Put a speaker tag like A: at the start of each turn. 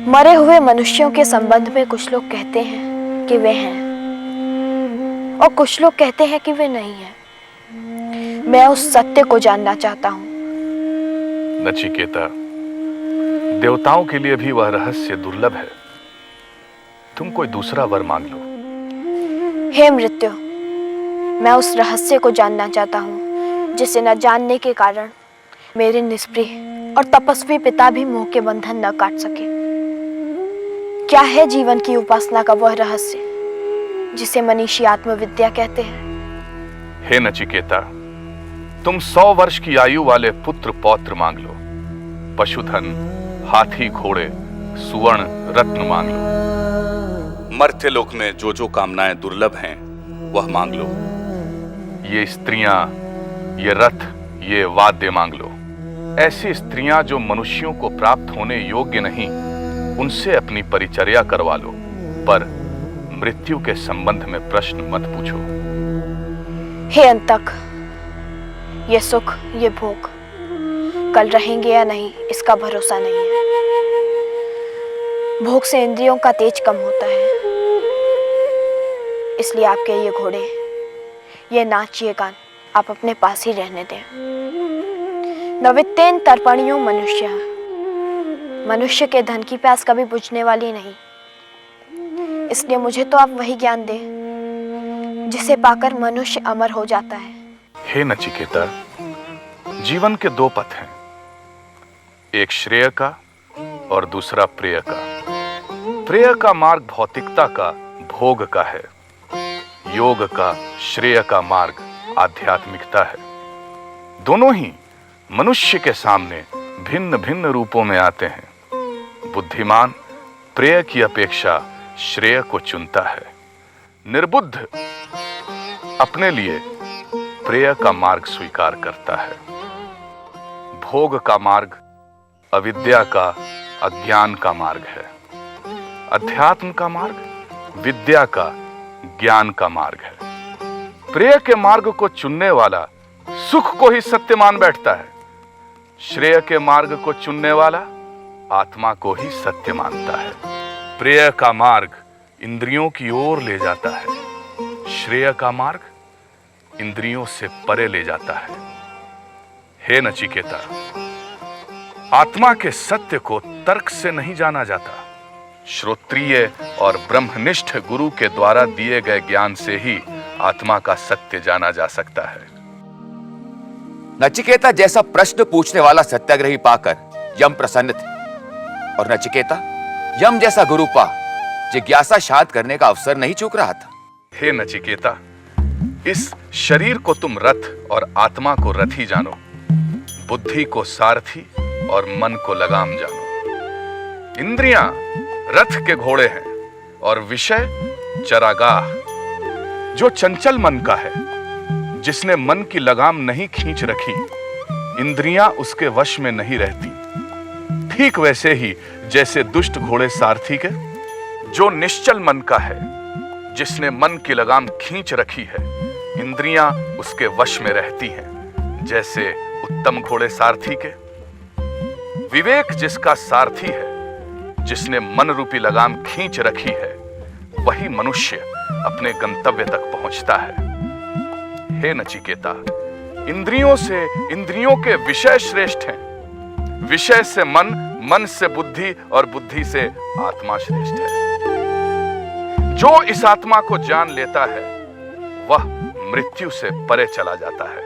A: मरे हुए मनुष्यों के संबंध में कुछ लोग कहते हैं कि वे हैं और कुछ लोग कहते हैं कि वे नहीं हैं। मैं उस सत्य को जानना चाहता हूं।
B: नचिकेता, देवताओं के लिए भी वह रहस्य दुर्लभ है। तुम कोई दूसरा वर मांग लो।
A: हे मृत्यु, मैं उस रहस्य को जानना चाहता हूं जिसे न जानने के कारण मेरे निष्प्रिय और तपस्वी पिता भी मोह के बंधन न काट सके। क्या है जीवन की उपासना का वह रहस्य जिसे मनीषी आत्मविद्या कहते हैं?
B: हे नचिकेता, तुम 100 वर्ष की आयु वाले पुत्र पौत्र मांग लो। पशुधन, हाथी, घोड़े, सुवर्ण, रत्न मांग लो। मर्त्यलोक में जो जो कामनाएं दुर्लभ हैं वह मांग लो। ये स्त्रियां, ये रथ, ये वाद्य मांग लो। ऐसी स्त्रियां जो मनुष्यों को प्राप्त होने योग्य नहीं, उनसे अपनी परिचर्या करवा लो, पर मृत्यु के संबंध में प्रश्न मत पूछो।
A: हे अंतक, ये सुख, ये भोग कल रहेंगे या नहीं इसका भरोसा नहीं है। भोग से इंद्रियों का तेज कम होता है, इसलिए आपके ये घोड़े, ये नाच, ये गान आप अपने पास ही रहने दें। नवित्तेन तर्पणियों मनुष्य के धन की प्यास कभी बुझने वाली नहीं। इसलिए मुझे तो आप वही ज्ञान दें जिसे पाकर मनुष्य अमर हो जाता है।
B: हे नचिकेता, जीवन के 2 पथ हैं, एक श्रेय का और दूसरा प्रेय का। प्रेय का मार्ग भौतिकता का, भोग का है। योग का, श्रेय का मार्ग आध्यात्मिकता है। दोनों ही मनुष्य के सामने भिन्न भिन्न रूपों में आते हैं। बुद्धिमान प्रेय की अपेक्षा श्रेय को चुनता है। निर्बुद्ध अपने लिए प्रेय का मार्ग स्वीकार करता है। भोग का मार्ग अविद्या का, अज्ञान का मार्ग है। अध्यात्म का मार्ग विद्या का, ज्ञान का मार्ग है। प्रेय के मार्ग को चुनने वाला सुख को ही सत्य मान बैठता है। श्रेय के मार्ग को चुनने वाला आत्मा को ही सत्य मानता है। प्रेय का मार्ग इंद्रियों की ओर ले जाता है, श्रेय का मार्ग इंद्रियों से परे ले जाता है। हे नचिकेता, आत्मा के सत्य को तर्क से नहीं जाना जाता। श्रोत्रिय और ब्रह्मनिष्ठ गुरु के द्वारा दिए गए ज्ञान से ही आत्मा का सत्य जाना जा सकता है।
C: नचिकेता जैसा प्रश्न पूछने वाला सत्याग्रही पाकर यम प्रसन्न थे, और नचिकेता यम जैसा गुरु पा जिज्ञासा शांत करने का अवसर नहीं चूक रहा था।
B: हे नचिकेता, इस शरीर को तुम रथ और आत्मा को रथी जानो, बुद्धि को सारथी और मन को लगाम जानो। इंद्रियां रथ के घोड़े हैं और विषय चरागाह। जो चंचल मन का है, जिसने मन की लगाम नहीं खींच रखी, इंद्रियां उसके वश में नहीं रहती। ठीक वैसे ही जैसे दुष्ट घोड़े सारथी के। जो निश्चल मन का है, जिसने मन की लगाम खींच रखी है, इंद्रियां उसके वश में रहती हैं, जैसे उत्तम घोड़े सारथी के। विवेक जिसका सारथी है, जिसने मन रूपी लगाम खींच रखी है, वही मनुष्य अपने गंतव्य तक पहुंचता है। हे नचिकेता, इंद्रियों से इंद्रियों के विषय श्रेष्ठ हैं। विषय से मन, मन से बुद्धि और बुद्धि से आत्मा श्रेष्ठ है। जो इस आत्मा को जान लेता है, वह मृत्यु से परे चला जाता है।